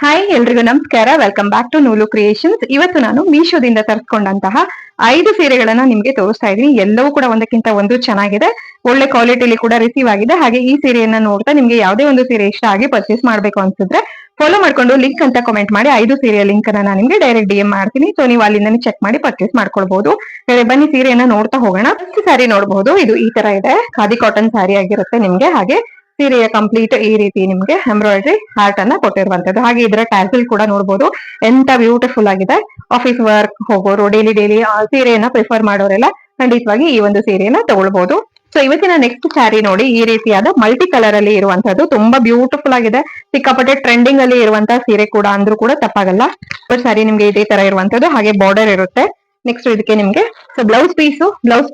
Hi ಎಲ್ರಿಗೂ ನಮಸ್ಕಾರ. Welcome back to ನೂಲು ಕ್ರಿಯೇಷನ್ಸ್. ಇವತ್ತು ನಾನು ಮೀಶೋದಿಂದ ತರಿಸ್ಕೊಂಡಂತಹ 5 ಸೀರೆಗಳನ್ನ ನಿಮ್ಗೆ ತೋರಿಸ್ತಾ ಇದ್ದೀನಿ. ಎಲ್ಲವೂ ಕೂಡ ಒಂದಕ್ಕಿಂತ ಒಂದು ಚೆನ್ನಾಗಿದೆ, ಒಳ್ಳೆ ಕ್ವಾಲಿಟಿಲಿ ಕೂಡ ರಿಸೀವ್ ಆಗಿದೆ. ಹಾಗೆ ಈ ಸೀರೆಯನ್ನ ನೋಡ್ತಾ ನಿಮ್ಗೆ ಯಾವುದೇ ಒಂದು ಸೀರೆ ಇಷ್ಟ ಆಗಿ ಪರ್ಚೇಸ್ ಮಾಡ್ಬೇಕು ಅನ್ಸಿದ್ರೆ ಫಾಲೋ ಮಾಡ್ಕೊಂಡು ಲಿಂಕ್ ಅಂತ ಕಮೆಂಟ್ ಮಾಡಿ 5 ಸೀರೆಯ ಲಿಂಕ್ ಅನ್ನ ನಾನು ನಿಮ್ಗೆ ಡೈರೆಕ್ಟ್ ಡಿಎಂ ಮಾಡ್ತೀನಿ. ಸೊ ನೀವು ಅಲ್ಲಿಂದ ಚೆಕ್ ಮಾಡಿ ಪರ್ಚೇಸ್ ಮಾಡ್ಕೊಳ್ಬಹುದು. ಬನ್ನಿ ಸೀರೆಯನ್ನ ನೋಡ್ತಾ ಹೋಗೋಣ. ಫಸ್ಟ್ ಸ್ಯಾರಿ ನೋಡಬಹುದು. ಇದು ಈ ತರ ಇದೆ, ಖಾದಿ ಕಾಟನ್ ಸ್ಯಾರಿ ಆಗಿರುತ್ತೆ ನಿಮ್ಗೆ. ಹಾಗೆ ಸೀರೆಯ ಕಂಪ್ಲೀಟ್ ಈ ರೀತಿ ನಿಮ್ಗೆ ಎಂಬ್ರಾಯ್ಡ್ರಿ ಹಾರ್ಟ್ ಅನ್ನ ಕೊಟ್ಟಿರುವಂತದ್ದು. ಹಾಗೆ ಇದರ ಟ್ಯಾಸಲ್ ಕೂಡ ನೋಡಬಹುದು, ಎಂತ ಬ್ಯೂಟಿಫುಲ್ ಆಗಿದೆ. ಆಫೀಸ್ ವರ್ಕ್ ಹೋಗೋರು, ಡೈಲಿ ಸೀರೆಯನ್ನ ಪ್ರಿಫರ್ ಮಾಡೋರೆಲ್ಲ ಖಂಡಿತವಾಗಿ ಈ ಒಂದು ಸೀರೆಯನ್ನ ತಗೊಳ್ಬಹುದು. ಸೊ ಇವತ್ತಿನ ನೆಕ್ಸ್ಟ್ ಸ್ಯಾರಿ ನೋಡಿ, ಈ ರೀತಿಯಾದ ಮಲ್ಟಿ ಕಲರ್ ಅಲ್ಲಿ ಇರುವಂತದ್ದು ತುಂಬಾ ಬ್ಯೂಟಿಫುಲ್ ಆಗಿದೆ. ಸಿಕ್ಕಾಪಟ್ಟೆ ಟ್ರೆಂಡಿಂಗ್ ಅಲ್ಲಿ ಇರುವಂತಹ ಸೀರೆ ಕೂಡ ಅಂದ್ರೂ ಕೂಡ ತಪ್ಪಾಗಲ್ಲ. ಸ್ಯಾರಿ ನಿಮ್ಗೆ ಇದೇ ತರ ಇರುವಂತದ್ದು, ಹಾಗೆ ಬಾರ್ಡರ್ ಇರುತ್ತೆ. ನೆಕ್ಸ್ಟ್ ಇದಕ್ಕೆ ನಿಮ್ಗೆ ಬ್ಲೌಸ್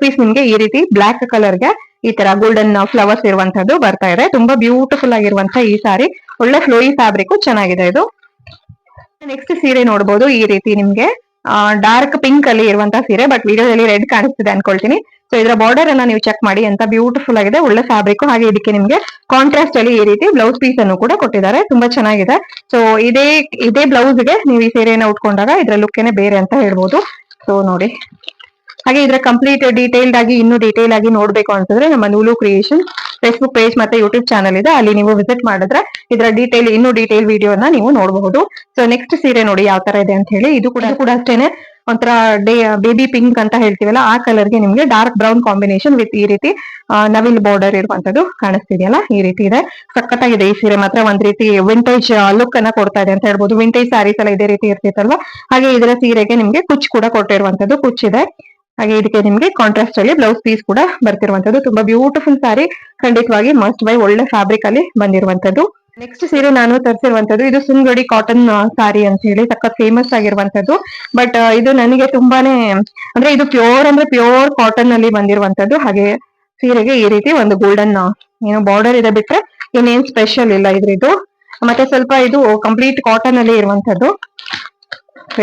ಪೀಸ್ ನಿಮ್ಗೆ ಈ ರೀತಿ ಬ್ಲಾಕ್ ಕಲರ್ಗೆ ಈ ತರ ಗೋಲ್ಡನ್ ಫ್ಲವರ್ಸ್ ಇರುವಂತದ್ದು ಬರ್ತಾ ಇದೆ. ತುಂಬಾ ಬ್ಯೂಟಿಫುಲ್ ಆಗಿರುವಂತಹ ಈ ಸಾರಿ, ಒಳ್ಳೆ ಫ್ಲೋಯಿ ಫ್ಯಾಬ್ರಿಕ್ ಚೆನ್ನಾಗಿದೆ ಇದು. ನೆಕ್ಸ್ಟ್ ಸೀರೆ ನೋಡಬಹುದು, ಈ ರೀತಿ ನಿಮ್ಗೆ ಡಾರ್ಕ್ ಪಿಂಕ್ ಅಲ್ಲಿ ಇರುವಂತಹ ಸೀರೆ, ಬಟ್ ವಿಡಿಯೋದಲ್ಲಿ ರೆಡ್ ಕಾಣಿಸ್ತಿದೆ ಅನ್ಕೊಳ್ತೀನಿ. ಸೊ ಇದರ ಬಾರ್ಡರ್ ಅನ್ನ ನೀವು ಚೆಕ್ ಮಾಡಿ, ಅಂತ ಬ್ಯೂಟಿಫುಲ್ ಆಗಿದೆ, ಒಳ್ಳೆ ಫ್ಯಾಬ್ರಿಕ್. ಹಾಗೆ ಇದಕ್ಕೆ ನಿಮ್ಗೆ ಕಾಂಟ್ರಾಸ್ಟ್ ಅಲ್ಲಿ ಈ ರೀತಿ ಬ್ಲೌಸ್ ಪೀಸ್ ಅನ್ನು ಕೂಡ ಕೊಟ್ಟಿದ್ದಾರೆ, ತುಂಬಾ ಚೆನ್ನಾಗಿದೆ. ಸೊ ಇದೇ ಬ್ಲೌಸ್ ಗೆ ನೀವು ಈ ಸೀರೆಯನ್ನ ಉಟ್ಕೊಂಡಾಗ ಇದ್ರ ಲುಕ್ಕೇನೆ ಬೇರೆ ಅಂತ ಹೇಳ್ಬೋದು. ಸೊ ನೋಡಿ, ಹಾಗೆ ಇದರ ಕಂಪ್ಲೀಟ್ ಡೀಟೇಲ್ಡ್ ಆಗಿ ಇನ್ನೂ ಡೀಟೇಲ್ ಆಗಿ ನೋಡ್ಬೇಕು ಅಂತಂದ್ರೆ ನಮ್ಮ ನೂಲು ಕ್ರಿಯೇಷನ್ ಫೇಸ್ಬುಕ್ ಪೇಜ್ ಮತ್ತೆ ಯೂಟ್ಯೂಬ್ ಚಾನಲ್ ಇದೆ, ಅಲ್ಲಿ ನೀವು ವಿಸಿಟ್ ಮಾಡಿದ್ರೆ ಇದರ ಇನ್ನೂ ಡೀಟೇಲ್ ವಿಡಿಯೋನ ನೀವು ನೋಡಬಹುದು. ಸೊ ನೆಕ್ಸ್ಟ್ ಸೀರೆ ನೋಡಿ ಯಾವ ತರ ಇದೆ ಅಂತ ಹೇಳಿ. ಇದು ಕೂಡ ಅಷ್ಟೇನೆ ಒಂಥರ ಬೇಬಿ ಪಿಂಕ್ ಅಂತ ಹೇಳ್ತೀವಲ್ಲ, ಆ ಕಲರ್ಗೆ ನಿಮ್ಗೆ ಡಾರ್ಕ್ ಬ್ರೌನ್ ಕಾಂಬಿನೇಷನ್ ವಿತ್ ಈ ರೀತಿ ನವಿಲ್ ಬಾರ್ಡರ್ ಇರುವಂತದ್ದು ಕಾಣಿಸ್ತಿದೆಯಲ್ಲ, ಈ ರೀತಿ ಇದೆ. ಸಖತ್ತಾಗಿದೆ ಈ ಸೀರೆ ಮಾತ್ರ. ಒಂದ್ ರೀತಿ ವಿಂಟೇಜ್ ಲುಕ್ ಅನ್ನ ಕೊಡ್ತಾ ಇದೆ ಅಂತ ಹೇಳ್ಬೋದು. ವಿಂಟೇಜ್ ಸ್ಯಾರೀಸ್ ಎಲ್ಲ ಇದೇ ರೀತಿ ಇರ್ತಿತ್ತಲ್ವಾ, ಹಾಗೆ ಇದರ ಸೀರೆಗೆ ನಿಮ್ಗೆ ಕುಚ್ ಕೂಡ ಕೊಟ್ಟಿರುವಂತದ್ದು, ಕುಚ್ಚಿದೆ. ಹಾಗೆ ಇದಕ್ಕೆ ನಿಮ್ಗೆ ಕಾಂಟ್ರಾಸ್ಟ್ ಅಲ್ಲಿ ಬ್ಲೌಸ್ ಪೀಸ್ ಕೂಡ ಬರ್ತಿರುವಂತದ್ದು. ತುಂಬಾ ಬ್ಯೂಟಿಫುಲ್ ಸಾರಿ, ಖಂಡಿತವಾಗಿ ಮಸ್ಟ್ ಬೈ, ಒಳ್ಳೆ ಫ್ಯಾಬ್ರಿಕ್ ಅಲ್ಲಿ ಬಂದಿರುವಂತದ್ದು. ನೆಕ್ಸ್ಟ್ ಸೀರೆ ನಾನು ತರಿಸಿರುವಂತದ್ದು, ಇದು ಸುಂಗಡಿ ಕಾಟನ್ ಸಾರಿ ಅಂತ ಹೇಳಿ ಸಖತ್ ಫೇಮಸ್ ಆಗಿರುವಂತದ್ದು. ಬಟ್ ಇದು ನನಗೆ ತುಂಬಾನೇ ಅಂದ್ರೆ ಇದು ಪ್ಯೂರ್ ಕಾಟನ್ ಅಲ್ಲಿ ಬಂದಿರುವಂತದ್ದು. ಹಾಗೆ ಸೀರೆಗೆ ಈ ರೀತಿ ಒಂದು ಗೋಲ್ಡನ್ ಏನೋ ಬಾರ್ಡರ್ ಇದೆ, ಬಿಟ್ರೆ ಇನ್ನೇನ್ ಸ್ಪೆಷಲ್ ಇಲ್ಲ ಇದ್ರದ್ದು. ಮತ್ತೆ ಸ್ವಲ್ಪ ಇದು ಕಂಪ್ಲೀಟ್ ಕಾಟನ್ ಅಲ್ಲಿ ಇರುವಂತದ್ದು.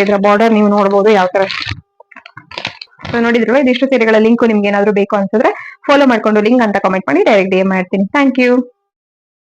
ಇದರ ಬಾರ್ಡರ್ ನೀವು ನೋಡಬಹುದು ಯಾವ ತರ. ನೋಡಿದ್ರು ಇದಿಷ್ಟು ಸೀರೆಗಳ ಲಿಂಕ್ ನಿಮ್ಗೆ ಏನಾದ್ರು ಬೇಕು ಅನ್ಸಿದ್ರೆ ಫಾಲೋ ಮಾಡ್ಕೊಂಡು ಲಿಂಕ್ ಅಂತ ಕಮೆಂಟ್ ಮಾಡಿ ಡೈರೆಕ್ಟ್ ಡಿಎಂ ಮಾಡ್ತೀನಿ. Thank you.